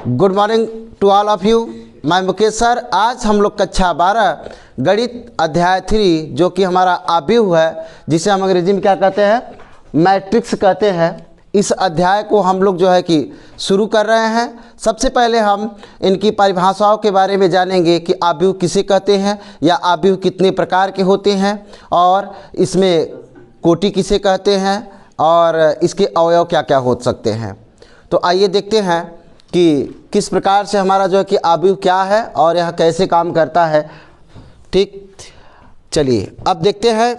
Good morning to all of you. मैं Mukesh sir. आज हम लोग कक्षा 12 गणित अध्याय 3 जो कि हमारा आव्यूह है, जिसे हम अंग्रेजी में क्या कहते हैं, मैट्रिक्स कहते हैं। इस अध्याय को हम लोग जो है कि शुरू कर रहे हैं। सबसे पहले हम इनकी परिभाषाओं के बारे में जानेंगे कि आव्यूह किसे कहते हैं या आव्यूह कितने प्रकार के होते हैं और इसमें कोटि किसे कहते हैं और इसके अवयव क्या क्या हो सकते हैं। तो आइए देखते हैं कि किस प्रकार से हमारा जो है कि आव्यूह क्या है और यह कैसे काम करता है। ठीक, चलिए अब देखते हैं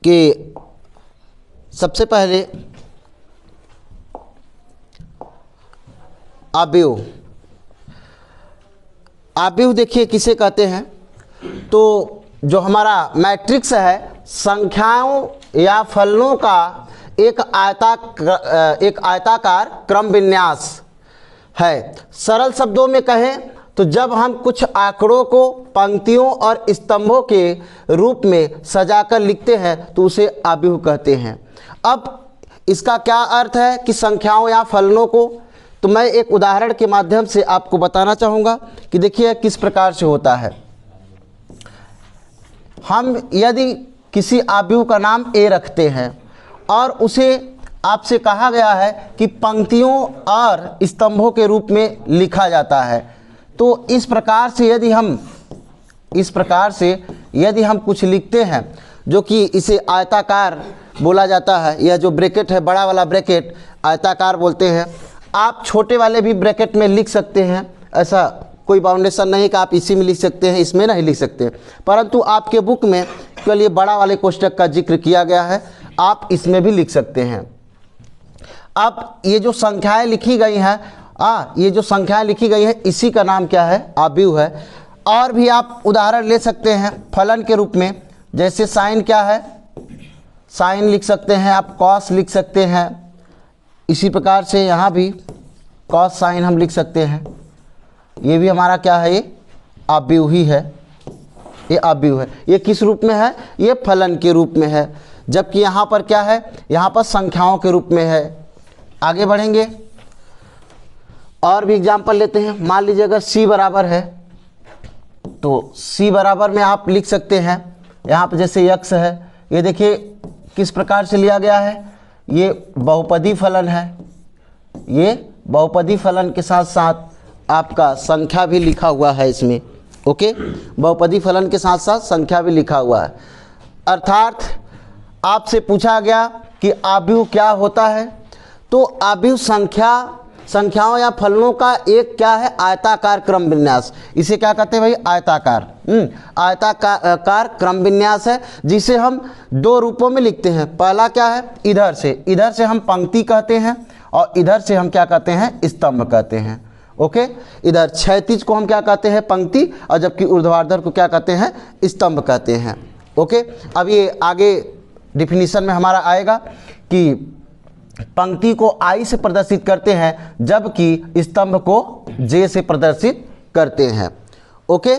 कि सबसे पहले आव्यूह देखिए किसे कहते हैं। तो जो हमारा मैट्रिक्स है, संख्याओं या फलनों का एक आयताकार क्रम विन्यास है। सरल शब्दों में कहें तो जब हम कुछ आंकड़ों को पंक्तियों और स्तंभों के रूप में सजाकर लिखते हैं तो उसे आव्यूह कहते हैं। अब इसका क्या अर्थ है कि संख्याओं या फलनों को, तो मैं एक उदाहरण के माध्यम से आपको बताना चाहूँगा कि देखिए किस प्रकार से होता है। हम यदि किसी आव्यूह का नाम ए रखते हैं और उसे आपसे कहा गया है कि पंक्तियों और स्तंभों के रूप में लिखा जाता है, तो इस प्रकार से यदि हम कुछ लिखते हैं जो कि इसे आयताकार बोला जाता है, यह जो ब्रैकेट है, बड़ा वाला ब्रैकेट आयताकार बोलते हैं। आप छोटे वाले भी ब्रैकेट में लिख सकते हैं, ऐसा कोई बाउंडेशन नहीं कि आप इसी में लिख सकते हैं, इसमें नहीं लिख सकते, परंतु आपके बुक में केवल ये बड़ा वाले कोष्ठक का जिक्र किया गया है, आप इसमें भी लिख सकते हैं। अब ये जो संख्याएं लिखी गई हैं, इसी का नाम क्या है, आव्यूह है। और भी आप उदाहरण ले सकते हैं फलन के रूप में, जैसे साइन क्या है, साइन लिख सकते हैं, आप कॉस लिख सकते हैं। इसी प्रकार से यहाँ भी कॉस साइन हम लिख सकते हैं। ये भी हमारा क्या है, ये आव्यूह ही है, ये आव्यूह है। ये किस रूप में है, ये फलन के रूप में है, जबकि यहाँ पर क्या है, यहाँ पर संख्याओं के रूप में है। आगे बढ़ेंगे और भी एग्जाम्पल लेते हैं। मान लीजिए अगर c बराबर है तो c बराबर में आप लिख सकते हैं, यहाँ पर जैसे x है, ये देखिए किस प्रकार से लिया गया है, ये बहुपदी फलन है। ये बहुपदी फलन के साथ साथ आपका संख्या भी लिखा हुआ है इसमें। ओके, बहुपदी फलन के साथ साथ संख्या भी लिखा हुआ है। अर्थात आपसे पूछा गया कि आव्यूह क्या होता है, तो आव्यूह संख्याओं या फलनों का एक क्या है, आयताकार क्रम विन्यास। इसे क्या कहते हैं भाई, आयताकार आयताकार क्रम विन्यास है, जिसे हम दो रूपों में लिखते हैं। पहला क्या है, इधर से हम पंक्ति कहते हैं और इधर से हम क्या कहते हैं, स्तंभ कहते हैं। ओके, इधर क्षैतिज को हम क्या कहते हैं, पंक्ति, और जबकि ऊर्ध्वाधर को क्या कहते हैं, स्तंभ कहते हैं। ओके, अब ये आगे डिफिनीशन में हमारा आएगा कि पंक्ति को I से प्रदर्शित करते हैं जबकि स्तंभ को J से प्रदर्शित करते हैं। ओके,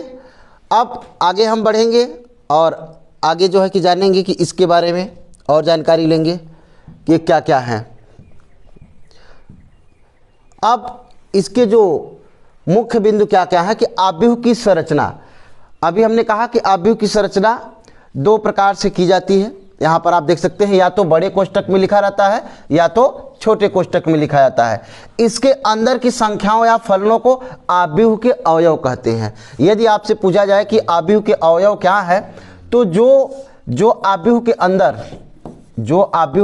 अब आगे हम बढ़ेंगे और आगे जो है कि जानेंगे कि इसके बारे में और जानकारी लेंगे कि क्या क्या है। अब इसके जो मुख्य बिंदु क्या क्या है कि आव्यूह की संरचना। अभी हमने कहा कि आव्यूह की संरचना दो प्रकार से की जाती है। यहाँ पर आप देख सकते हैं, या तो बड़े कोष्ठक में लिखा रहता है या तो छोटे कोष्ठक में लिखा जाता है। इसके अंदर की संख्याओं या फलनों को आव्यूह के अवयव कहते हैं। यदि आपसे पूछा जाए कि आव्यूह के अवयव क्या है, तो जो आव्यूह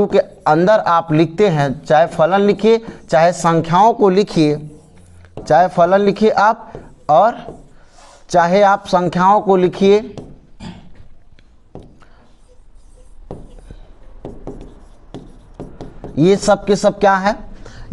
के अंदर आप लिखते हैं, चाहे फलन लिखिए, चाहे संख्याओं को लिखिए, चाहे फलन लिखिए आप और चाहे आप संख्याओं को लिखिए, ये सब के सब क्या है,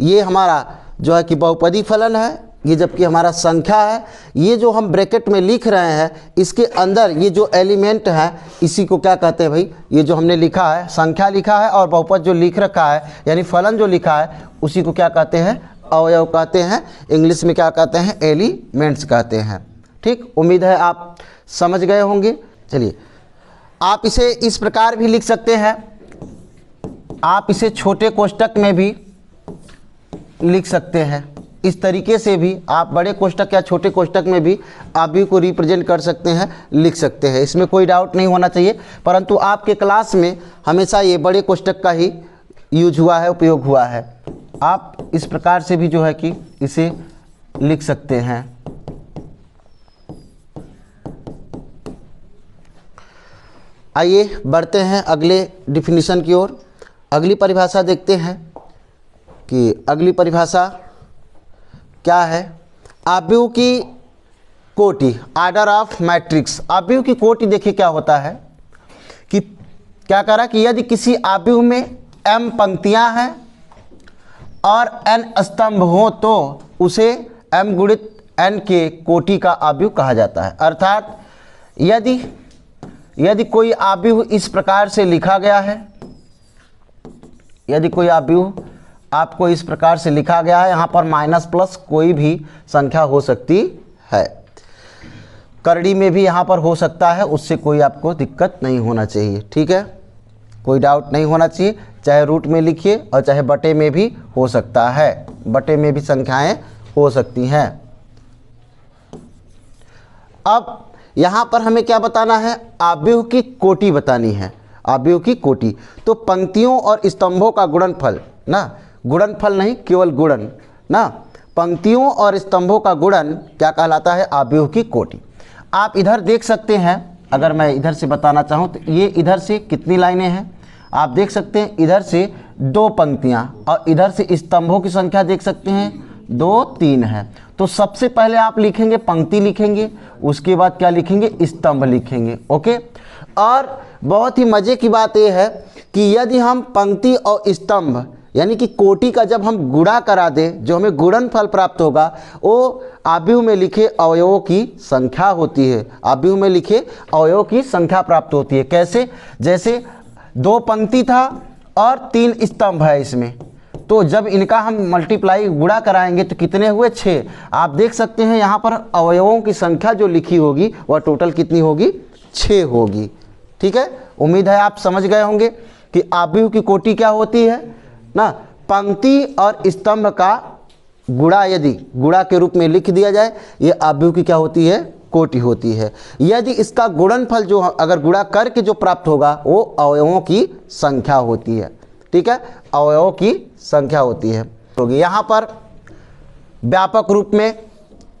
ये हमारा जो है कि बहुपदी फलन है, ये जबकि हमारा संख्या है। ये जो हम ब्रैकेट में लिख रहे हैं, इसके अंदर ये जो एलिमेंट है, इसी को क्या कहते हैं भाई, ये जो हमने लिखा है, संख्या लिखा है और बहुपद जो लिख रखा है, यानी फलन जो लिखा है, उसी को क्या कहते हैं, अवयव कहते हैं। इंग्लिश में क्या कहते हैं, एलिमेंट्स कहते हैं। ठीक, उम्मीद है आप समझ गए होंगे। चलिए, आप इसे इस प्रकार भी लिख सकते हैं, आप इसे छोटे कोष्ठक में भी लिख सकते हैं। इस तरीके से भी आप बड़े कोष्ठक या छोटे कोष्ठक में भी आव्यूह को रिप्रेजेंट कर सकते हैं, लिख सकते हैं, इसमें कोई डाउट नहीं होना चाहिए। परंतु आपके क्लास में हमेशा ये बड़े कोष्ठक का ही यूज हुआ है, उपयोग हुआ है। आप इस प्रकार से भी जो है कि इसे लिख सकते हैं। आइए बढ़ते हैं अगले डिफिनीशन की ओर। अगली परिभाषा देखते हैं कि अगली परिभाषा क्या है। आव्यूह की कोटि, ऑर्डर ऑफ मैट्रिक्स। आव्यूह की कोटि देखिए क्या होता है कि क्या कह रहा है कि यदि किसी आव्यूह में m पंक्तियां हैं और n स्तंभ हो तो उसे m गुणित n के कोटि का आव्यूह कहा जाता है। अर्थात यदि कोई आव्यूह इस प्रकार से लिखा गया है, यदि कोई आव्यूह आपको इस प्रकार से लिखा गया है, यहाँ पर माइनस प्लस कोई भी संख्या हो सकती है, करड़ी में भी यहाँ पर हो सकता है, उससे कोई आपको दिक्कत नहीं होना चाहिए। ठीक है, कोई डाउट नहीं होना चाहिए। चाहे रूट में लिखिए और चाहे बटे में भी हो सकता है, बटे में भी संख्याएं हो सकती हैं। अब यहाँ पर हमें क्या बताना है, आव्यूह की कोटि बतानी है। आव्यूह की कोटि तो पंक्तियों और स्तंभों का गुणनफल ना, गुणनफल नहीं केवल गुणन ना, पंक्तियों और स्तंभों का गुणन क्या कहलाता है, आव्यूह की कोटि। आप इधर देख सकते हैं, अगर मैं इधर से बताना चाहूँ तो ये इधर से कितनी लाइनें हैं आप देख सकते हैं, इधर से 2 पंक्तियाँ और इधर से स्तंभों की संख्या देख सकते हैं 2 3 है। तो सबसे पहले आप लिखेंगे पंक्ति लिखेंगे, उसके बाद क्या लिखेंगे, स्तंभ लिखेंगे। ओके, और बहुत ही मज़े की बात यह है कि यदि हम पंक्ति और स्तंभ यानी कि कोटि का जब हम गुणा करा दें, जो हमें गुणनफल प्राप्त होगा वो आव्यूह में लिखे अवयवों की संख्या होती है। आव्यूह में लिखे अवयवों की संख्या प्राप्त होती है। कैसे, जैसे 2 पंक्ति था और 3 स्तंभ है इसमें, तो जब इनका हम मल्टीप्लाई गुणा कराएंगे तो कितने हुए, 6। आप देख सकते हैं यहाँ पर अवयवों की संख्या जो लिखी होगी वह टोटल कितनी होगी, 6 होगी। ठीक है, उम्मीद है आप समझ गए होंगे कि आव्यूह की कोटि क्या होती है ना, पंक्ति और स्तंभ का गुणा यदि गुणा के रूप में लिख दिया जाए, ये आव्यूह की क्या होती है, कोटि होती है। यदि इसका गुणनफल जो अगर गुणा करके जो प्राप्त होगा वो अवयवों की संख्या होती है। ठीक है, अवयवों की संख्या होती है। यहाँ पर व्यापक रूप में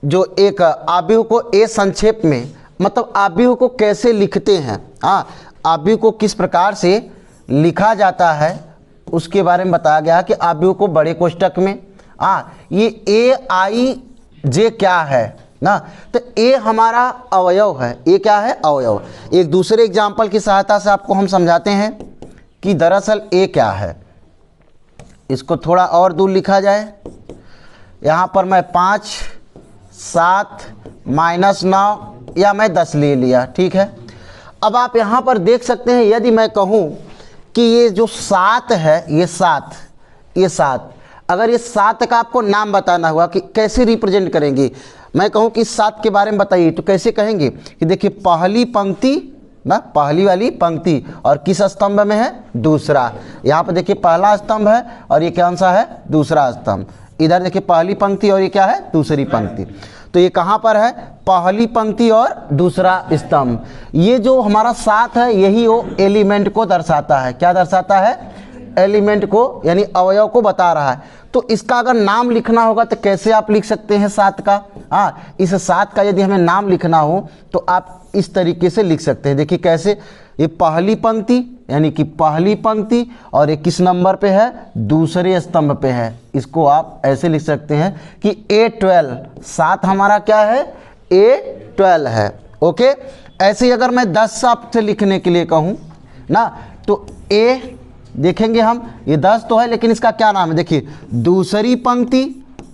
जो एक आव्यूह को ए संक्षेप में, मतलब आव्यूह को कैसे लिखते हैं, हाँ, आव्यूह को किस प्रकार से लिखा जाता है उसके बारे में बताया गया कि आव्यूह को बड़े कोष्ठक में, हाँ, ये ए आई जे क्या है ना, तो ए हमारा अवयव है। ए क्या है, अवयव। एक दूसरे एग्जाम्पल की सहायता से आपको हम समझाते हैं कि दरअसल ए क्या है। इसको थोड़ा और दूर लिखा जाए, यहाँ पर मैं 5 7 -9 या मैं 10 ले लिया। ठीक है, अब आप यहाँ पर देख सकते हैं, यदि मैं कहूँ कि ये जो 7 है, ये 7, अगर ये 7 का आपको नाम बताना हुआ कि कैसे रिप्रेजेंट करेंगे, मैं कहूँ कि 7 के बारे में बताइए तो कैसे कहेंगे कि देखिए पहली पंक्ति ना, पहली वाली पंक्ति और किस स्तंभ में है, दूसरा। यहाँ पर देखिए पहला स्तंभ है और ये कौन सा है, दूसरा स्तंभ। इधर देखिए पहली पंक्ति और ये क्या है, दूसरी पंक्ति। तो ये कहाँ पर है, पहली पंक्ति और दूसरा स्तंभ। ये जो हमारा 7 है यही वो एलिमेंट को दर्शाता है। क्या दर्शाता है, एलिमेंट को, यानी अवयव को बता रहा है। तो इसका अगर नाम लिखना होगा तो कैसे आप लिख सकते हैं 7 का, हाँ, इस 7 का यदि हमें नाम लिखना हो तो आप इस तरीके से लिख सकते हैं। देखिए कैसे, ये पहली पंक्ति यानी कि पहली पंक्ति और ये किस नंबर पे है, दूसरे स्तंभ पे है। इसको आप ऐसे लिख सकते हैं कि A12, 7 हमारा क्या है, A12 है। ओके, ऐसे ही अगर मैं 10 आपसे लिखने के लिए कहूँ ना, तो A देखेंगे हम, ये 10 तो है लेकिन इसका क्या नाम है, देखिए दूसरी पंक्ति,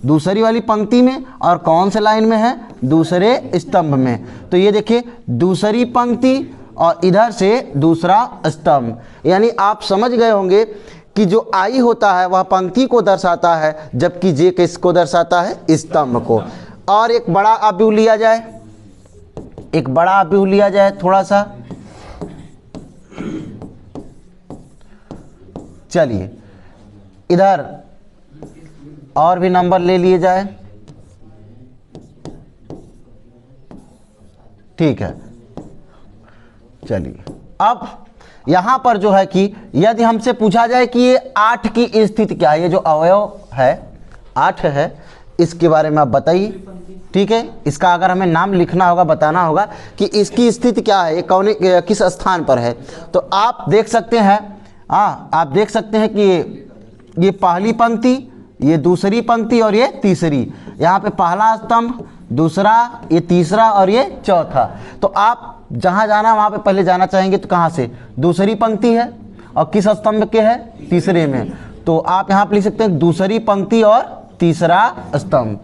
दूसरी वाली पंक्ति में और कौन से लाइन में है, दूसरे स्तंभ में। तो ये देखिए दूसरी पंक्ति और इधर से दूसरा स्तंभ, यानी आप समझ गए होंगे कि जो आई होता है वह पंक्ति को दर्शाता है, जबकि जे किसको दर्शाता है, स्तंभ को। और एक बड़ा आव्यूह लिया जाए, एक बड़ा आव्यूह लिया जाए थोड़ा सा, चलिए इधर और भी नंबर ले लिए जाए, ठीक है। चलिए अब यहां पर जो है कि यदि हमसे पूछा जाए कि ये 8 की स्थिति क्या है, ये जो अवयव है 8 है, इसके बारे में आप बताइए, ठीक है। इसका अगर हमें नाम लिखना होगा, बताना होगा कि इसकी स्थिति क्या है, ये कौन किस स्थान पर है, तो आप देख सकते हैं, आप देख सकते हैं कि ये पहली पंक्ति, ये दूसरी पंक्ति और ये तीसरी, यहाँ पे पहला स्तंभ, दूसरा, ये तीसरा और ये चौथा। तो आप जहाँ जाना वहाँ पे पहले जाना चाहेंगे तो कहाँ से, दूसरी पंक्ति है और किस स्तंभ के है, तीसरे में। तो आप यहाँ पे लिख सकते हैं दूसरी पंक्ति और तीसरा स्तंभ,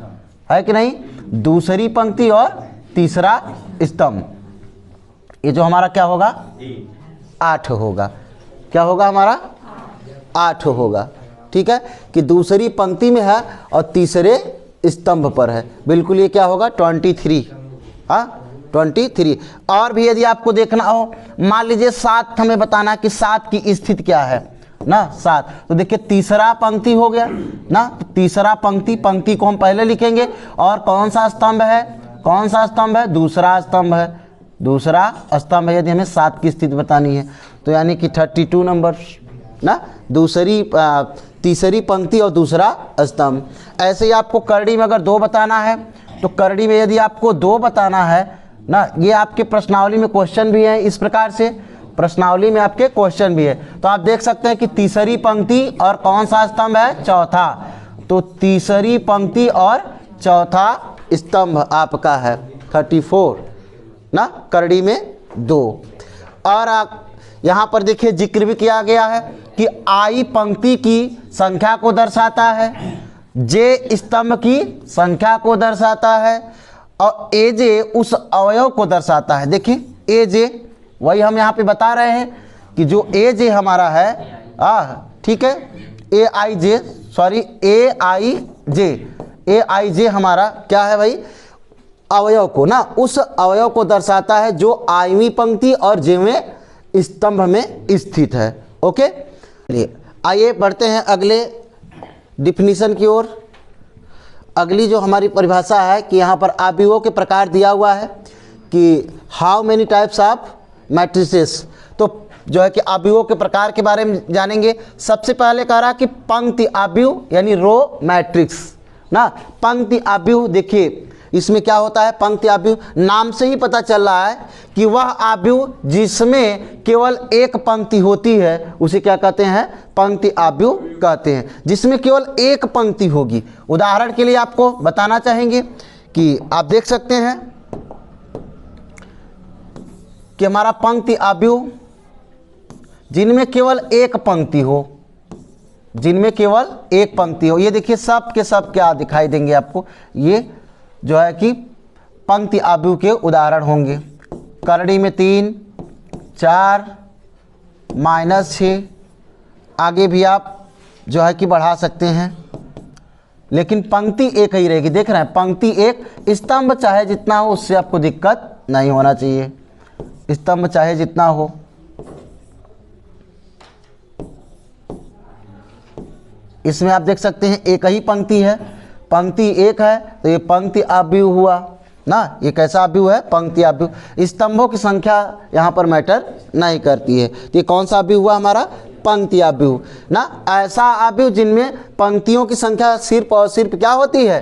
है कि नहीं, दूसरी पंक्ति और तीसरा स्तंभ। ये जो हमारा क्या होगा, 8 होगा, क्या होगा हमारा 8 होगा, ठीक है, कि दूसरी पंक्ति में है और तीसरे स्तंभ पर है, बिल्कुल ये क्या होगा 23, 23। और भी यदि आपको देखना हो, मान लीजिए 7 हमें बताना कि 7 की स्थिति क्या है ना, 7, तो देखिए तीसरा पंक्ति हो गया ना, तो तीसरा पंक्ति को हम पहले लिखेंगे, और कौन सा स्तंभ है, कौन सा स्तंभ है, दूसरा स्तंभ है, दूसरा स्तंभ है। यदि हमें 7 की स्थिति बतानी है तो यानी कि 32 नंबर ना, तीसरी पंक्ति और दूसरा स्तंभ। ऐसे ही आपको करड़ी में अगर 2 बताना है, तो करड़ी में यदि आपको 2 बताना है ना, ये आपके प्रश्नावली में क्वेश्चन भी है, इस प्रकार से प्रश्नावली में आपके क्वेश्चन भी है। तो आप देख सकते हैं कि तीसरी पंक्ति और कौन सा स्तंभ है, चौथा, तो तीसरी पंक्ति और चौथा स्तंभ आपका है 34 ना, करड़ी में 2। और आप यहाँ पर देखिए जिक्र भी किया गया है कि आई पंक्ति की संख्या को दर्शाता है, जे स्तंभ की संख्या को दर्शाता है, और ए जे उस अवयव को दर्शाता है। देखिए ए जे, वही हम यहाँ पे बता रहे हैं कि जो ए जे हमारा है, ठीक है, ए आई जे हमारा क्या है भाई, अवयव को ना, उस अवयव को दर्शाता है जो आईवीं पंक्ति और जेवें स्तंभ में स्थित है। ओके, आइए बढ़ते हैं अगले डिफिनीशन की ओर। अगली जो हमारी परिभाषा है कि यहाँ पर आव्यूहों के प्रकार दिया हुआ है कि how many types of matrices, तो जो है कि आव्यूहों के प्रकार के बारे में जानेंगे। सबसे पहले कह रहा कि पंक्ति आव्यूह यानी रो मैट्रिक्स ना, पंक्ति आव्यूह। देखिए इसमें क्या होता है, पंक्ति आव्यूह, नाम से ही पता चल रहा है कि वह आव्यूह जिसमें केवल एक पंक्ति होती है उसे क्या कहते हैं, पंक्ति आव्यूह कहते हैं, जिसमें केवल एक पंक्ति होगी। उदाहरण के लिए आपको बताना चाहेंगे कि आप देख सकते हैं कि हमारा पंक्ति आव्यूह जिनमें केवल एक पंक्ति हो, जिनमें केवल एक पंक्ति हो, ये देखिए सब के सब क्या दिखाई देंगे आपको, ये जो है कि पंक्ति आव्यूह के उदाहरण होंगे। करड़ी में 3, 4, -6, आगे भी आप जो है कि बढ़ा सकते हैं, लेकिन पंक्ति एक ही रहेगी। देख रहे हैं पंक्ति एक, स्तंभ चाहे जितना हो उससे आपको दिक्कत नहीं होना चाहिए, स्तंभ चाहे जितना हो। इसमें आप देख सकते हैं एक ही पंक्ति है, पंक्ति एक है, तो ये पंक्ति आव्यूह हुआ ना, ये कैसा आव्यूह है, पंक्ति आव्यूह। स्तंभों की संख्या यहाँ पर मैटर नहीं करती है, तो ये कौन सा आव्यूह हुआ हमारा, पंक्ति आव्यूह ना। ऐसा आव्यूह जिनमें पंक्तियों की संख्या सिर्फ और सिर्फ क्या होती है,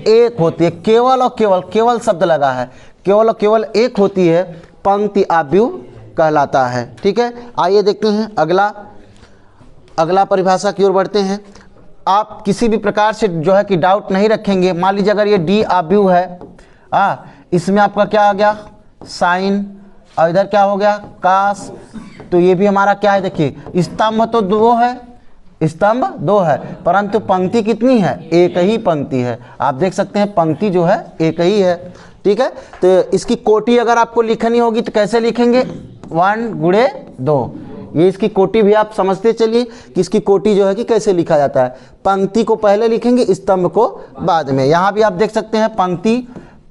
एक होती है, केवल और केवल, केवल शब्द लगा है, केवल और केवल एक होती है, पंक्ति आव्यूह कहलाता है। ठीक है, आइए देखते हैं अगला परिभाषा की ओर बढ़ते हैं। आप किसी भी प्रकार से जो है कि डाउट नहीं रखेंगे। मान लीजिए अगर ये डी आव्यूह है, इसमें आपका क्या आ गया, साइन, और इधर क्या हो गया, कास, तो ये भी हमारा क्या है, देखिए स्तंभ तो 2 है, स्तंभ 2 है, परंतु पंक्ति कितनी है, एक ही पंक्ति है। आप देख सकते हैं पंक्ति जो है एक ही है। ठीक है, तो इसकी कोटि अगर आपको लिखनी होगी तो कैसे लिखेंगे, 1 गुणे 2। ये इसकी कोटि भी आप समझते चलिए कि इसकी कोटि जो है कि कैसे लिखा जाता है, पंक्ति को पहले लिखेंगे, स्तंभ को बाद में। यहाँ भी आप देख सकते हैं पंक्ति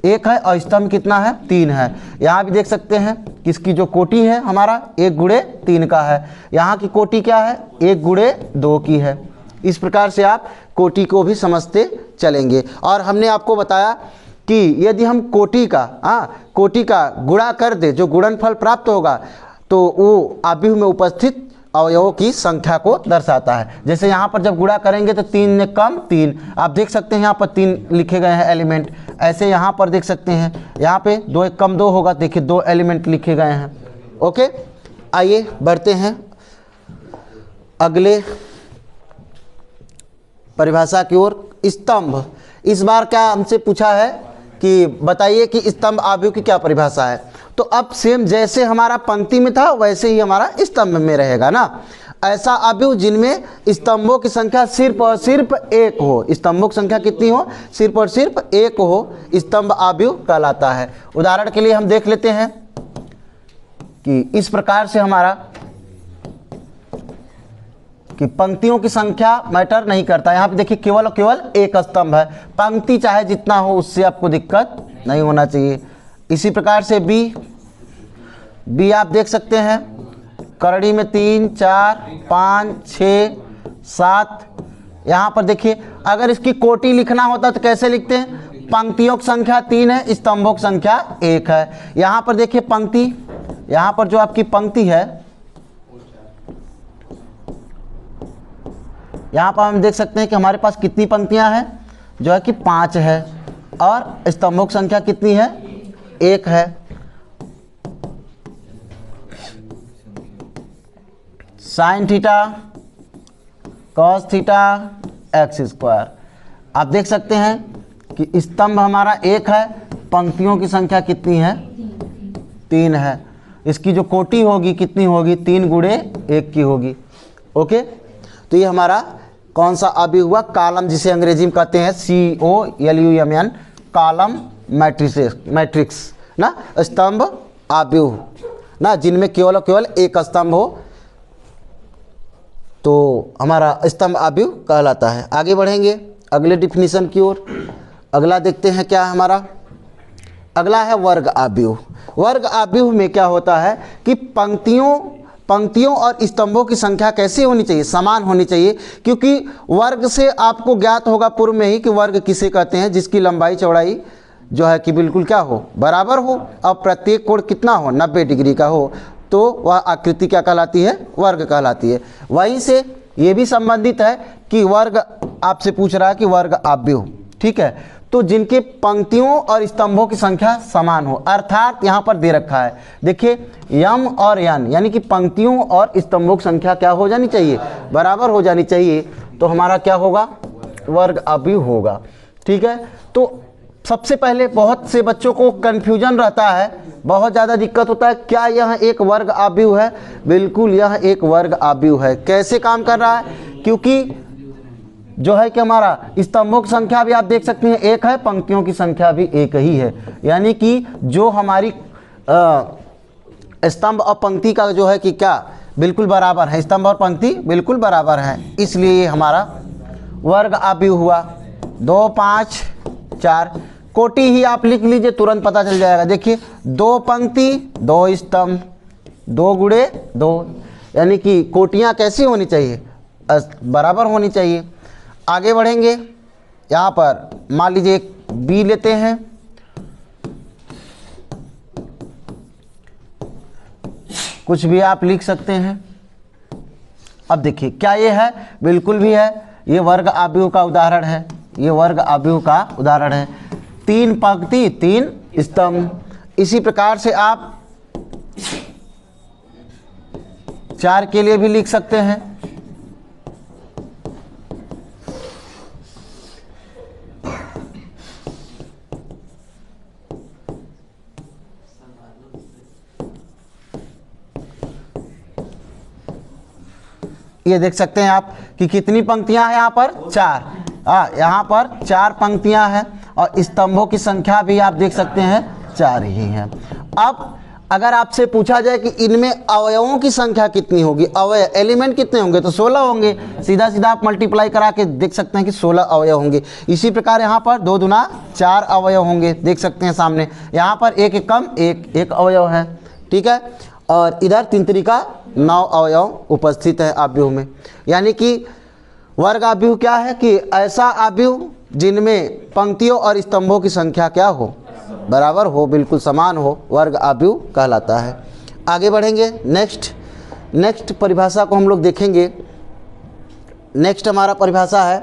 1 है और स्तंभ कितना है, 3 है। यहाँ भी देख सकते हैं कि इसकी जो कोटि है हमारा 1 गुणे 3 का है, यहाँ की कोटि क्या है, 1 गुणे 2 की है। इस प्रकार से आप कोटि को भी समझते चलेंगे। और हमने आपको बताया कि यदि हम कोटि का गुणा कर दे, जो गुणनफल प्राप्त होगा, तो वो आव्यूह में उपस्थित अवयवों की संख्या को दर्शाता है। जैसे यहाँ पर जब गुणा करेंगे तो 3 ने कम 3, आप देख सकते हैं यहाँ पर 3 लिखे गए हैं एलिमेंट। ऐसे यहाँ पर देख सकते हैं, यहाँ पे 2 एक कम 2 होगा, देखिए 2 एलिमेंट लिखे गए हैं। ओके, आइए बढ़ते हैं अगले परिभाषा की ओर। स्तंभ, इस बार क्या हमसे पूछा है कि बताइए कि स्तंभ आव्यूह की क्या परिभाषा है। तो अब सेम जैसे हमारा पंक्ति में था वैसे ही हमारा स्तंभ में रहेगा ना। ऐसा आव्यूह जिनमें स्तंभों की संख्या सिर्फ और सिर्फ एक हो। स्तंभों की संख्या कितनी हो? सिर्फ और सिर्फ एक हो, स्तंभ आव्यूह कहलाता है। उदाहरण के लिए हम देख लेते हैं कि इस प्रकार से हमारा कि पंक्तियों की संख्या मैटर नहीं करता। यहाँ पे देखिए केवल और केवल एक स्तंभ है, पंक्ति चाहे जितना हो उससे आपको दिक्कत नहीं होना चाहिए। इसी प्रकार से बी आप देख सकते हैं, करड़ी में 3 4 5 6 7। यहाँ पर देखिए अगर इसकी कोटि लिखना होता तो कैसे लिखते हैं? पंक्तियों की संख्या 3 है, स्तंभों की संख्या 1 है। यहाँ पर देखिए पंक्ति, यहाँ पर जो आपकी पंक्ति है, यहाँ पर हम देख सकते हैं कि हमारे पास कितनी पंक्तियाँ हैं, जो है कि 5 है, और स्तंभों की संख्या कितनी है? 1 है। Sine theta cos theta x square, आप देख सकते हैं कि स्तंभ हमारा 1 है, पंक्तियों की संख्या कितनी है? 3 है। इसकी जो कोटि होगी कितनी होगी? 3 गुणे 1 की होगी। ओके, तो ये हमारा कौन सा आव्यूह हुआ? कॉलम, जिसे अंग्रेजी में कहते हैं COLUMN, कॉलम मैट्रिक्स ना, स्तंभ आव्यूह ना, जिनमें केवल और केवल एक स्तंभ हो, तो हमारा स्तंभ आव्यूह कहलाता है। आगे बढ़ेंगे अगले डिफिनीशन की ओर। अगला देखते हैं क्या हमारा अगला है वर्ग आव्यूह। वर्ग आव्यूह में क्या होता है कि पंक्तियों और स्तंभों की संख्या कैसी होनी चाहिए? समान होनी चाहिए, क्योंकि वर्ग से आपको ज्ञात होगा पूर्व में ही कि वर्ग किसे कहते हैं? जिसकी लंबाई चौड़ाई जो है कि बिल्कुल क्या हो? बराबर हो, और प्रत्येक कोण कितना हो? 90 डिग्री का हो, तो वह आकृति क्या कहलाती है? वर्ग कहलाती है। वहीं से ये भी संबंधित है कि वर्ग आपसे पूछ रहा है कि वर्ग आव्यूह, ठीक है, तो जिनके पंक्तियों और स्तंभों की संख्या समान हो, अर्थात यहाँ पर दे रखा है, देखिए यम और यन, यानी कि पंक्तियों और स्तंभों की संख्या क्या हो जानी चाहिए? बराबर हो जानी चाहिए, तो हमारा क्या होगा? वर्ग आव्यूह होगा। ठीक है, तो सबसे पहले बहुत से बच्चों को कन्फ्यूजन रहता है, बहुत ज़्यादा दिक्कत होता है, क्या यह एक वर्ग आव्यूह है? बिल्कुल यह एक वर्ग आव्यूह है। कैसे काम कर रहा है? क्योंकि जो है कि हमारा स्तंभों की संख्या भी आप देख सकते हैं 1 है, पंक्तियों की संख्या भी 1 ही है, यानी कि जो हमारी स्तंभ और पंक्ति का जो है कि क्या बिल्कुल बराबर है, स्तंभ और पंक्ति बिल्कुल बराबर हैं, इसलिए हमारा वर्ग आव्यूह हुआ। 2 5 4 कोटि ही आप लिख लीजिए, तुरंत पता चल जाएगा। देखिए 2 पंक्ति 2 स्तंभ, 2 गुणे 2, यानी कि कोटियाँ कैसी होनी चाहिए? बराबर होनी चाहिए। आगे बढ़ेंगे, यहाँ पर मान लीजिए एक बी लेते हैं, कुछ भी आप लिख सकते हैं। अब देखिए क्या ये है? बिल्कुल भी है, ये वर्ग आव्यूह का उदाहरण है, ये वर्ग आव्यूह का उदाहरण है। 3 पंक्ति 3 स्तंभ। इसी प्रकार से आप 4 के लिए भी लिख सकते हैं। ये देख सकते हैं आप कि कितनी पंक्तियां हैं यहाँ पर? 4। यहाँ पर 4 पंक्तियां हैं, और स्तंभों की संख्या भी आप देख सकते हैं 4 ही हैं। अब अगर आपसे पूछा जाए कि इनमें अवयवों की संख्या कितनी होगी, अवयव एलिमेंट कितने होंगे, तो 16 होंगे। सीधा सीधा आप मल्टीप्लाई करा के देख सकते हैं कि 16 अवयव होंगे। इसी प्रकार यहाँ पर 2 दूना 4 अवयव होंगे, देख सकते हैं सामने। यहाँ पर 1 एक कम 1 अवयव है, ठीक है, और इधर 3 3 का 9 अवयव उपस्थित है आव्यूह में। यानी कि वर्ग आव्यूह क्या है कि ऐसा आव्यूह जिनमें पंक्तियों और स्तंभों की संख्या क्या हो, बराबर हो, बिल्कुल समान हो, वर्ग आव्यूह कहलाता है। आगे बढ़ेंगे, नेक्स्ट परिभाषा को हम लोग देखेंगे। नेक्स्ट हमारा परिभाषा है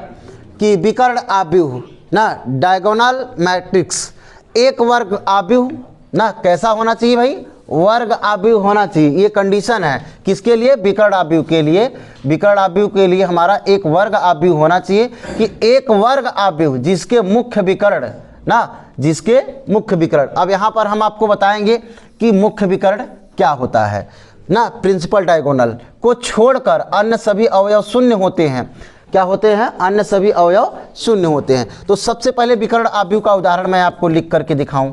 कि विकर्ण आव्यूह ना, डायगोनल मैट्रिक्स, एक वर्ग आव्यूह ना कैसा होना चाहिए भाई, वर्ग आव्यूह होना चाहिए। ये कंडीशन है किसके लिए, विकर्ण आव्यूह के लिए। विकर्ण आव्यूह के लिए हमारा एक वर्ग आव्यूह होना चाहिए कि एक वर्ग आव्यूह जिसके मुख्य विकर्ण ना, जिसके मुख्य विकर्ण। अब यहाँ पर हम आपको बताएंगे कि मुख्य विकर्ण क्या होता है ना। प्रिंसिपल डायगोनल को छोड़कर अन्य सभी अवयव शून्य होते हैं। क्या होते हैं, अन्य सभी अवयव शून्य होते हैं। तो सबसे पहले विकर्ण आव्यूह का उदाहरण मैं आपको लिख करके दिखाऊं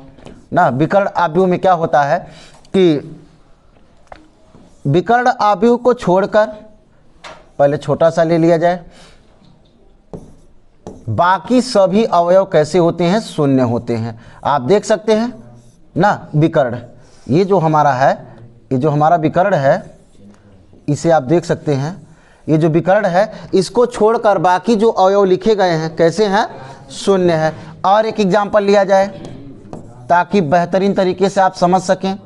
ना। विकर्ण आव्यूह में क्या होता है कि विकर्ण आव्यूह को छोड़कर, पहले छोटा सा ले लिया जाए, बाकी सभी अवयव कैसे होते हैं, शून्य होते हैं। आप देख सकते हैं ना विकर्ण, ये जो हमारा है, ये जो हमारा विकर्ण है, इसे आप देख सकते हैं, ये जो विकर्ण है इसको छोड़कर बाकी जो अवयव लिखे गए हैं कैसे हैं, शून्य है। और एक एग्जांपल लिया जाए ताकि बेहतरीन तरीके से आप समझ सकें।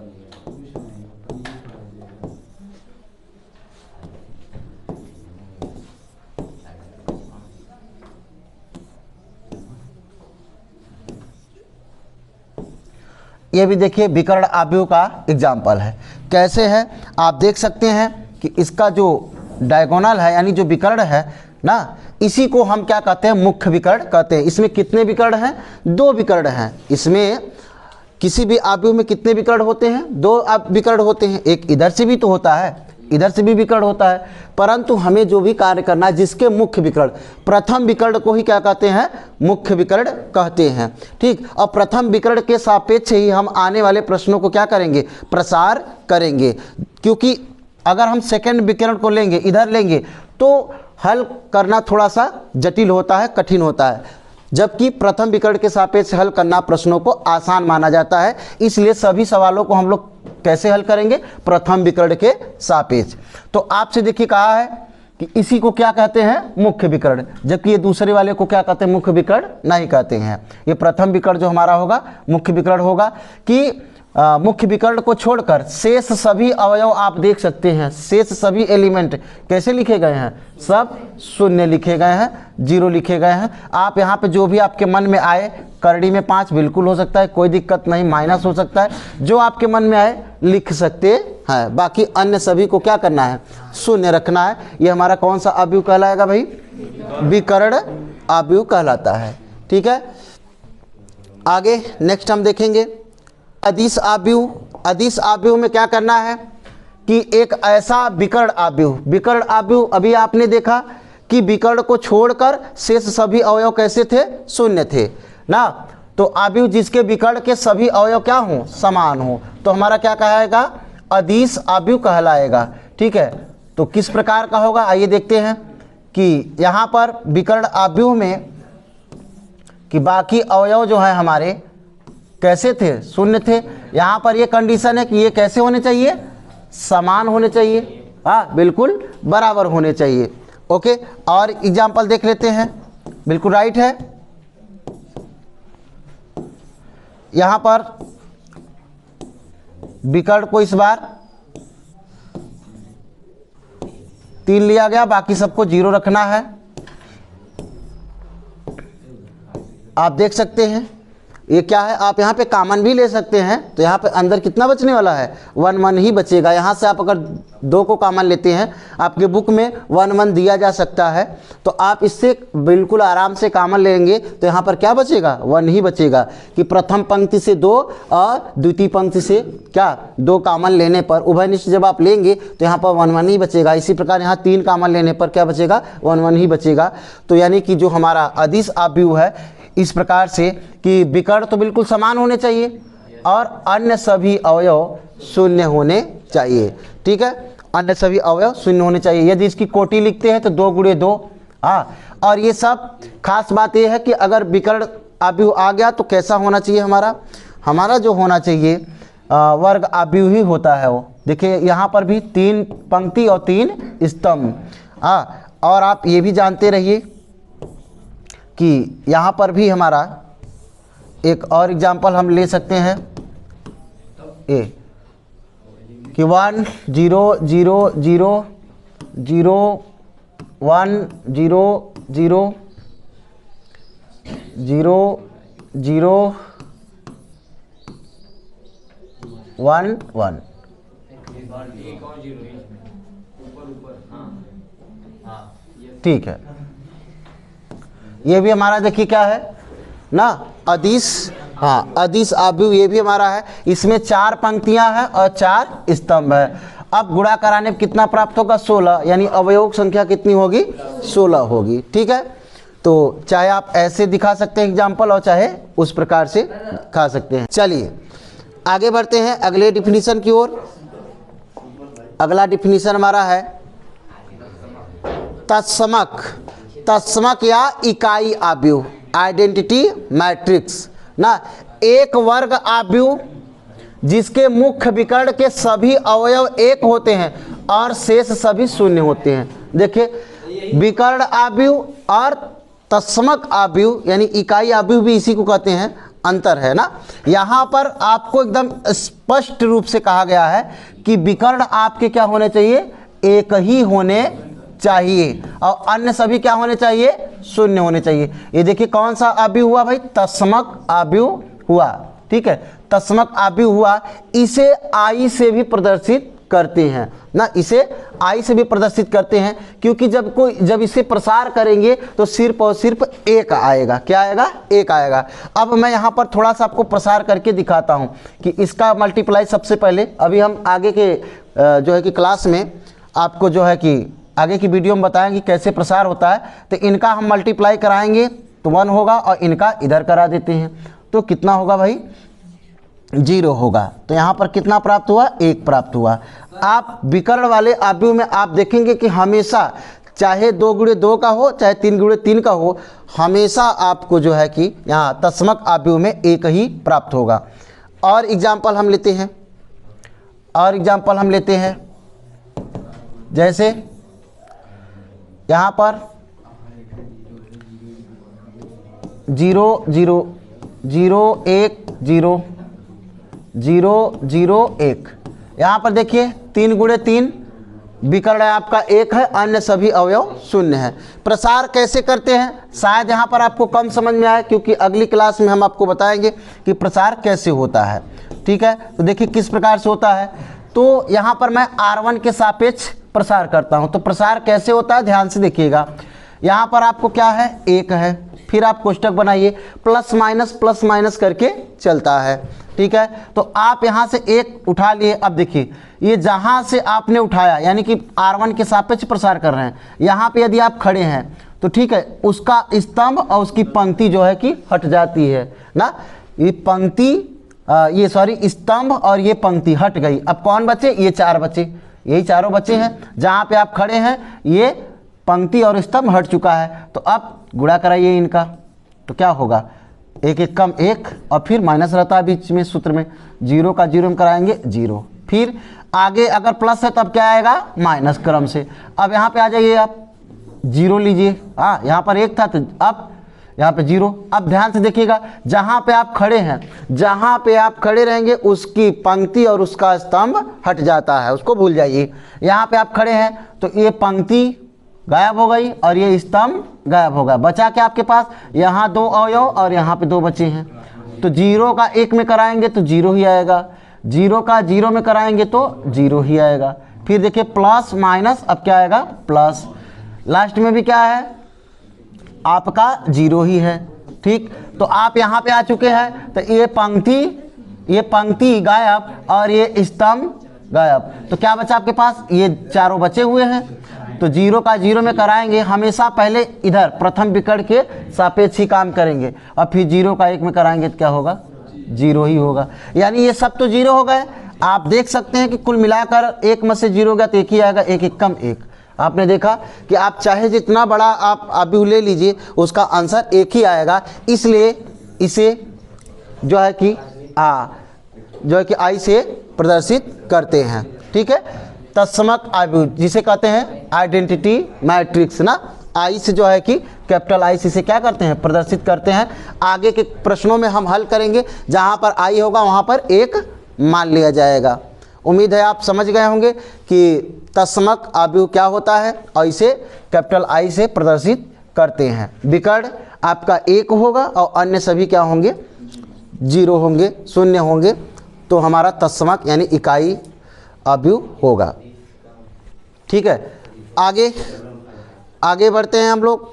ये भी देखिए विकर्ण आव्यूह का एग्जाम्पल है। कैसे है आप देख सकते हैं कि इसका जो डायगोनल है यानी जो विकर्ण है ना, इसी को हम क्या कहते हैं, मुख्य विकर्ण कहते हैं। इसमें कितने विकर्ण हैं, दो विकर्ण हैं। इसमें किसी भी आव्यूह में कितने विकर्ण होते हैं, दो विकर्ण होते हैं। एक इधर से भी तो होता है, इधर से भी विकर्ण होता है, परंतु हमें जो भी कार्य करना है जिसके मुख्य विकर्ण, प्रथम विकर्ण को ही क्या कहते हैं, मुख्य विकर्ण कहते हैं। ठीक, और प्रथम विकर्ण के सापेक्ष ही हम आने वाले प्रश्नों को क्या करेंगे, प्रसार करेंगे। क्योंकि अगर हम सेकंड विकर्ण को लेंगे, इधर लेंगे, तो हल करना थोड़ा सा जटिल होता है, कठिन होता है, जबकि प्रथम विकर्ण के सापेक्ष हल करना प्रश्नों को आसान माना जाता है। इसलिए सभी सवालों को हम लोग कैसे हल करेंगे, प्रथम विकर्ण के सापेक्ष। तो आपसे देखिए कहा है कि इसी को क्या कहते हैं, मुख्य विकर्ण, जबकि ये दूसरे वाले को क्या कहते हैं, मुख्य विकर्ण नहीं कहते हैं। ये प्रथम विकर्ण जो हमारा होगा मुख्य विकर्ण होगा कि मुख्य विकर्ण को छोड़कर शेष सभी अवयव आप देख सकते हैं, शेष सभी एलिमेंट कैसे लिखे गए हैं, सब शून्य लिखे गए हैं, जीरो लिखे गए हैं। आप यहाँ पे जो भी आपके मन में आए, करड़ी में 5 बिल्कुल हो सकता है, कोई दिक्कत नहीं, माइनस हो सकता है, जो आपके मन में आए लिख सकते हैं। बाकी अन्य सभी को क्या करना है, शून्य रखना है। ये हमारा कौन सा आव्यूह कहलाएगा भाई, विकर्ण आव्यूह कहलाता है। ठीक है, आगे नेक्स्ट हम देखेंगे अदिश आव्यूह। अदिश आव्यूह में क्या करना है कि एक ऐसा विकर्ण आव्यूह, विकर्ण आव्यूह अभी आपने देखा कि विकर्ण को छोड़कर शेष सभी अवयव कैसे थे, शून्य थे ना। तो आव्यूह जिसके विकर्ण के सभी अवयव क्या हों, समान हो, तो हमारा क्या कहेगा, अदिश आव्यूह कहलाएगा। ठीक है, तो किस प्रकार का होगा, आइए देखते हैं कि यहाँ पर विकर्ण आव्यूह में कि बाकी अवयव जो है हमारे कैसे थे, शून्य थे। यहाँ पर ये कंडीशन है कि ये कैसे होने चाहिए, समान होने चाहिए, हाँ बिल्कुल बराबर होने चाहिए। ओके, और एग्जाम्पल देख लेते हैं, बिल्कुल राइट है। यहाँ पर विकर्ण को इस बार 3 लिया गया, बाकी सबको 0 रखना है। आप देख सकते हैं ये क्या है, आप यहाँ पे कॉमन भी ले सकते हैं, तो यहाँ पे अंदर कितना बचने वाला है, 1 1 ही बचेगा। यहाँ से आप अगर 2 को कॉमन लेते हैं, आपके बुक में 1 1 दिया जा सकता है, तो आप इससे बिल्कुल आराम से कॉमन लेंगे तो यहाँ पर क्या बचेगा, 1 ही बचेगा। कि प्रथम पंक्ति से 2 और द्वितीय पंक्ति से क्या 2 कॉमन लेने पर, उभयनिष्ठ जब आप लेंगे तो यहाँ पर 1 1 ही बचेगा। इसी प्रकार यहाँ 3 कॉमन लेने पर क्या बचेगा, 1 1 ही बचेगा। तो यानी कि जो हमारा अदिश आव्यूह है इस प्रकार से कि विकर्ण तो बिल्कुल समान होने चाहिए और अन्य सभी अवयव शून्य होने चाहिए। ठीक है, अन्य सभी अवयव शून्य होने चाहिए। यदि इसकी कोटि लिखते हैं तो 2 × 2, हाँ। और ये सब खास बात ये है कि अगर विकर्ण आव्यूह आ गया तो कैसा होना चाहिए, हमारा जो होना चाहिए वर्ग आव्यूह ही होता है वो। देखिए यहाँ पर भी 3 पंक्ति और 3 स्तंभ, हाँ। और आप ये भी जानते रहिए कि यहाँ पर भी हमारा एक और एग्जाम्पल हम ले सकते हैं ए कि 1 0 0 0 0 1 0 0 0 0 1 1। ठीक है, ये भी हमारा देखिए क्या है ना, अदिश, हाँ अदिश आव्यूह ये भी हमारा है। इसमें 4 पंक्तियां हैं और 4 स्तंभ है। अब गुणा कराने में कितना प्राप्त होगा? 16, यानी अवयव संख्या कितनी होगी? 16 होगी। ठीक है, तो चाहे आप ऐसे दिखा सकते हैं एग्जाम्पल और चाहे उस प्रकार से दिखा सकते हैं। चलिए आगे बढ़ते हैं अगले डिफिनीशन की ओर। अगला डिफिनीशन हमारा है तत्समक। तत्समक या इकाई आव्यूह, आइडेंटिटी मैट्रिक्स ना, एक वर्ग आव्यूह जिसके मुख्य विकर्ण के सभी अवयव एक होते हैं और शेष सभी शून्य होते हैं। देखिए विकर्ण आव्यूह और तत्समक आव्यूह यानी इकाई आव्यूह भी इसी को कहते हैं, अंतर है ना। यहाँ पर आपको एकदम स्पष्ट रूप से कहा गया है कि विकर्ण आपके क्या होने चाहिए? एक ही होने चाहिए और अन्य सभी क्या होने चाहिए? शून्य होने चाहिए। ये देखिए कौन सा आव्यूह हुआ भाई? तत्समक आव्यूह हुआ। ठीक है, तत्समक आव्यूह हुआ। इसे आई से भी प्रदर्शित करते हैं ना, इसे आई से भी प्रदर्शित करते हैं क्योंकि जब इसे प्रसार करेंगे तो सिर्फ और सिर्फ एक आएगा। क्या आएगा? एक आएगा। अब मैं यहाँ पर थोड़ा सा आपको प्रसार करके दिखाता हूँ कि इसका मल्टीप्लाई सबसे पहले, अभी हम आगे के जो है कि क्लास में आपको जो है कि आगे की वीडियो में बताएंगे कैसे प्रसार होता है। तो इनका हम मल्टीप्लाई कराएंगे तो 1 होगा और इनका इधर करा देते हैं तो कितना होगा भाई? 0 होगा। तो यहाँ पर कितना प्राप्त हुआ? 1 प्राप्त हुआ। आप विकर्ण वाले आव्यूह में आप देखेंगे कि हमेशा चाहे 2 गुणे 2 का हो चाहे 3 गुणे 3 का हो, हमेशा आपको जो है कि यहाँ तत्समक आव्यूह में एक ही प्राप्त होगा। और एग्जाम्पल हम लेते हैं, जैसे यहाँ पर 0 0 0 1 0 0 0 1। यहाँ पर देखिए 3 गुणे 3 विकर्ण आपका 1 है, अन्य सभी अवयव शून्य है। प्रसार कैसे करते हैं? शायद यहाँ पर आपको कम समझ में आए क्योंकि अगली क्लास में हम आपको बताएंगे कि प्रसार कैसे होता है। ठीक है, तो देखिए किस प्रकार से होता है। तो यहाँ पर मैं R1 के सापेक्ष प्रसार करता हूँ। तो प्रसार कैसे होता है ध्यान से देखिएगा। यहाँ पर आपको क्या है? 1 है, फिर आप कोष्टक बनाइए, प्लस माइनस करके चलता है। ठीक है, तो आप यहाँ से 1 उठा लिए। अब देखिए ये जहाँ से आपने उठाया यानी कि R1 के सापेक्ष प्रसार कर रहे हैं, यहाँ पे यदि आप खड़े हैं तो ठीक है उसका स्तंभ और उसकी पंक्ति जो है कि हट जाती है ना। ये पंक्ति स्तंभ और ये पंक्ति हट गई। अब कौन बचे? ये 4 बचे, यही चारों बचे हैं। जहाँ पे आप खड़े हैं ये पंक्ति और स्तंभ हट चुका है। तो अब गुणा कराइए इनका, तो क्या होगा? 1 1 कम 1 और फिर माइनस रहता है बीच में सूत्र में, 0 का 0 में कराएंगे 0। फिर आगे अगर प्लस है तब क्या आएगा? माइनस क्रम से। अब यहाँ पे आ जाइए, आप 0 लीजिए। हाँ, यहाँ पर 1 था तो अब यहाँ पे 0। अब ध्यान से देखिएगा, जहाँ पे आप खड़े हैं, जहाँ पे आप खड़े रहेंगे उसकी पंक्ति और उसका स्तंभ हट जाता है, उसको भूल जाइए। यहाँ पे आप खड़े हैं तो ये पंक्ति गायब हो गई और ये स्तंभ गायब हो गया। बचा क्या आपके पास? यहाँ 2 अवयव और यहाँ पे 2 बचे हैं। तो 0 का 1 में कराएंगे तो 0 ही आएगा, 0 का 0 में कराएंगे तो 0 ही आएगा। फिर देखिए प्लस माइनस, अब क्या आएगा? प्लस। लास्ट में भी क्या है? आपका 0 ही है। ठीक, तो आप यहाँ पे आ चुके हैं। तो ये पंक्ति गायब और ये स्तंभ गायब। तो क्या बचा आपके पास? ये चारों बचे हुए हैं। तो 0 का 0 में कराएंगे, हमेशा पहले इधर प्रथम विकर्ण के सापेक्ष ही काम करेंगे और फिर 0 का 1 में कराएंगे तो क्या होगा? 0 ही होगा। यानी ये सब तो 0 हो गए। आप देख सकते हैं कि कुल मिलाकर 1 में से 0 गया तो 1 ही आएगा, 1 1 कम 1। आपने देखा कि आप चाहे जितना बड़ा आप आव्यूह ले लीजिए उसका आंसर 1 ही आएगा। इसलिए इसे जो है कि आई से प्रदर्शित करते हैं। ठीक है, तत्समक अवयव जिसे कहते हैं आइडेंटिटी मैट्रिक्स ना, आई से जो है कि कैपिटल आई से क्या करते हैं, प्रदर्शित करते हैं। आगे के प्रश्नों में हम हल करेंगे, जहां पर आई होगा वहां पर एक मान लिया जाएगा। उम्मीद है आप समझ गए होंगे कि तत्समक अवयव क्या होता है और इसे कैपिटल आई से प्रदर्शित करते हैं। विकर्ण आपका 1 होगा और अन्य सभी क्या होंगे, 0 होंगे, 0 होंगे, तो हमारा तत्समक यानी इकाई अवयव होगा। ठीक है, आगे बढ़ते हैं हम लोग।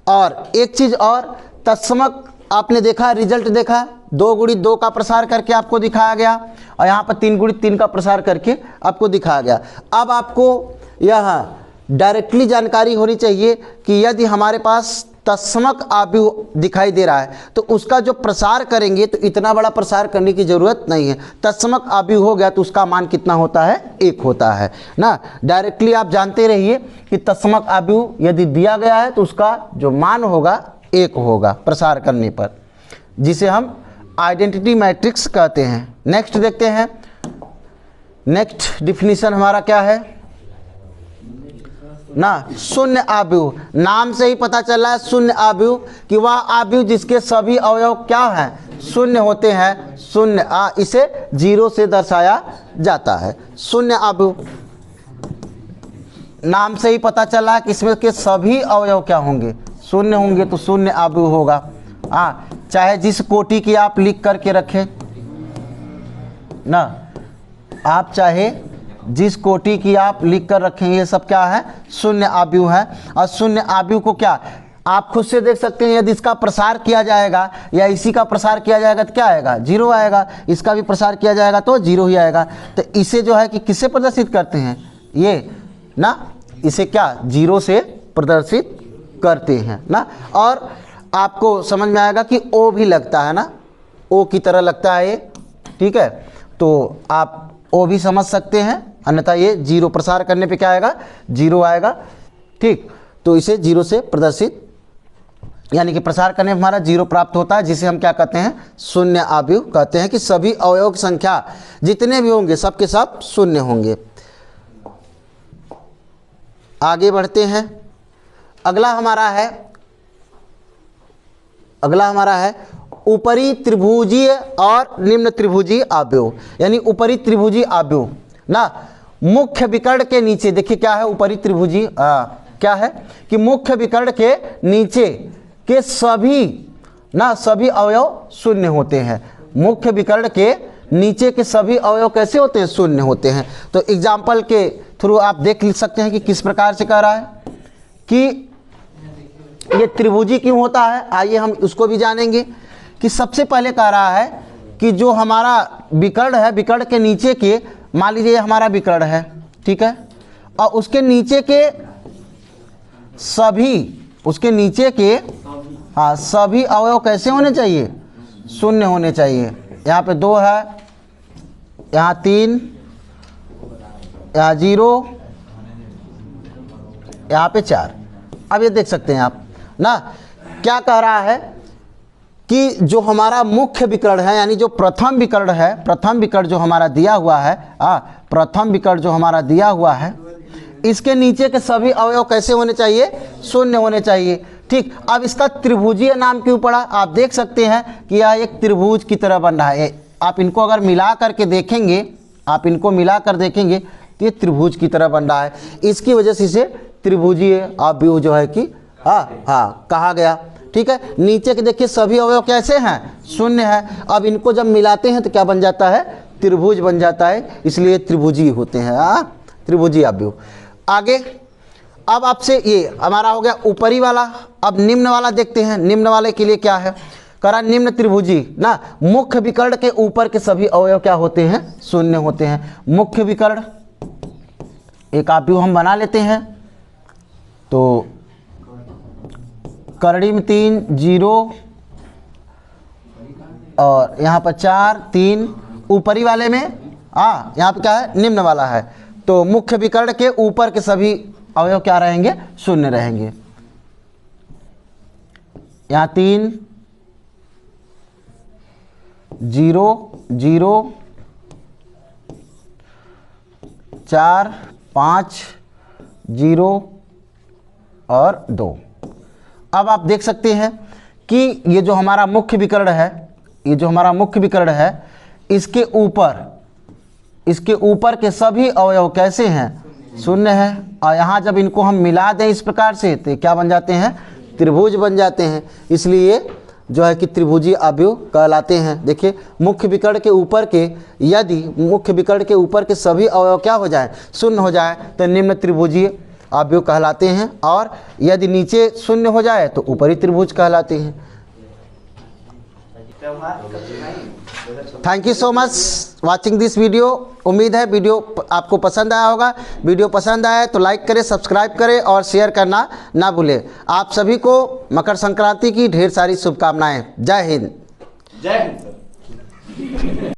और एक चीज़ और, तत्समक आपने देखा, रिजल्ट देखा, 2 × 2 का प्रसार करके आपको दिखाया गया और यहाँ पर 3 × 3 का प्रसार करके आपको दिखाया गया। अब आपको यह डायरेक्टली जानकारी होनी चाहिए कि यदि हमारे पास तत्समक अवयव दिखाई दे रहा है तो उसका जो प्रसार करेंगे तो इतना बड़ा प्रसार करने की ज़रूरत नहीं है। तत्समक अवयव हो गया तो उसका मान कितना होता है, 1 होता है ना। डायरेक्टली आप जानते रहिए कि तत्समक अवयव यदि दिया गया है तो उसका जो मान होगा 1 होगा प्रसार करने पर, जिसे हम आइडेंटिटी मैट्रिक्स कहते हैं। नेक्स्ट देखते हैं, नेक्स्ट डिफिनीशन हमारा क्या है ना, शून्य अवयव। नाम से ही पता चल रहा है शून्य अवयव कि वह अवयव जिसके सभी अवयव क्या हैं, शून्य होते हैं। शून्य इसे 0 से दर्शाया जाता है। शून्य अवयव नाम से ही पता चल रहा है कि इसमें के सभी अवयव क्या होंगे, शून्य होंगे, तो शून्य अवयव होगा। चाहे जिस कोटि की आप लिख करके रखें ना, आप चाहे जिस कोटि की आप लिख कर रखें, ये सब क्या है, शून्य अवयव है। और शून्य अवयव को क्या आप खुद से देख सकते हैं, यदि इसका प्रसार किया जाएगा या इसी का प्रसार किया जाएगा तो क्या आएगा, 0 आएगा। इसका भी प्रसार किया जाएगा तो 0 ही आएगा। तो इसे जो है कि किससे प्रदर्शित करते हैं, ये ना, इसे क्या 0 से प्रदर्शित करते हैं ना। और आपको समझ में आएगा कि ओ भी लगता है ना, ओ की तरह लगता है ये, ठीक है। तो आप ओ भी समझ सकते हैं, अन्यथा ये 0 प्रसार करने पे क्या आएगा, 0 आएगा। ठीक, तो इसे 0 से प्रदर्शित यानी कि प्रसार करने में हमारा 0 प्राप्त होता है, जिसे हम क्या कहते हैं, शून्य अवयव कहते हैं। कि सभी अवयव की संख्या जितने भी होंगे सब के सब शून्य होंगे। आगे बढ़ते हैं, अगला हमारा है ऊपरी त्रिभुजीय और निम्न त्रिभुजीय अवयव। यानी ऊपरी त्रिभुजीय अवयव ना, मुख्य विकर्ण के नीचे, देखिए क्या है ऊपरी त्रिभुजीय, क्या है कि मुख्य विकर्ण के नीचे के सभी अवयव शून्य होते हैं। मुख्य विकर्ण के नीचे के सभी अवयव कैसे होते हैं, शून्य होते हैं। तो एग्जाम्पल के थ्रू आप देख सकते हैं कि किस प्रकार से कह रहा है कि ये त्रिभुजी क्यों होता है। आइए हम उसको भी जानेंगे। कि सबसे पहले कह रहा है कि जो हमारा विकर्ण है, विकर्ण के नीचे के, मान लीजिए हमारा विकर्ण है, ठीक है, और उसके नीचे के सभी अवयव कैसे होने चाहिए, शून्य होने चाहिए। यहाँ पे 2 है, यहाँ 3, यहाँ 0, यहाँ पे 4। अब ये देख सकते हैं आप ना, क्या कह रहा है कि जो हमारा मुख्य विकर्ण है, यानी जो प्रथम विकर्ण है, प्रथम विकर्ण जो हमारा दिया हुआ है, प्रथम विकर्ण जो हमारा दिया हुआ है, इसके नीचे के सभी अवयव कैसे होने चाहिए, शून्य होने चाहिए। ठीक, अब इसका त्रिभुजीय नाम क्यों पड़ा, आप देख सकते हैं कि यह एक त्रिभुज की तरह बन रहा है। आप इनको अगर मिला करके देखेंगे, तो ये त्रिभुज की तरह बन रहा है। इसकी वजह से इसे त्रिभुजीय अवयव जो है कि कहा गया। ठीक है, नीचे के देखिए सभी अवयव कैसे हैं, शून्य है। अब इनको जब मिलाते हैं तो क्या बन जाता है, त्रिभुज बन जाता है, इसलिए त्रिभुजी होते हैं, त्रिभुजी अवयव। आगे अब आपसे ये हमारा हो गया ऊपरी वाला। अब निम्न वाला देखते हैं, निम्न वाले के लिए क्या है, करा निम्न त्रिभुजी ना, मुख्य विकर्ण के ऊपर के सभी अवयव क्या होते हैं, शून्य होते हैं। मुख्य विकर्ण एक अवयव हम बना लेते हैं, तो कर्णिम 3 0 और यहाँ पर 4 3, ऊपरी वाले में यहाँ पे क्या है, निम्न वाला है। तो मुख्य विकर्ण के ऊपर के सभी अवयव क्या रहेंगे, शून्य रहेंगे। यहाँ 3 0 0 4 5 0 और 2। अब आप देख सकते हैं कि ये जो हमारा मुख्य विकर्ण है, ये जो हमारा मुख्य विकर्ण है, इसके ऊपर के सभी अवयव कैसे हैं? शून्य है। और यहाँ जब इनको हम मिला दें इस प्रकार से तो ये क्या बन जाते हैं? त्रिभुज बन जाते हैं। इसलिए जो है कि त्रिभुजीय अवयव कहलाते हैं। देखिए मुख्य विकर्ण के ऊपर के, यदि मुख्य विकर्ण के ऊपर के सभी अवयव क्या हो जाए? शून्य हो जाए तो निम्न त्रिभुजीय अवयव कहलाते हैं, और यदि नीचे शून्य हो जाए तो ऊपरी त्रिभुज कहलाते हैं। Thank you so much watching this video. उम्मीद है वीडियो आपको पसंद आया होगा। वीडियो पसंद आया तो लाइक करें, सब्सक्राइब करें और शेयर करना ना भूलें। आप सभी को मकर संक्रांति की ढेर सारी शुभकामनाएं। जय हिंद। जय हिंद सर।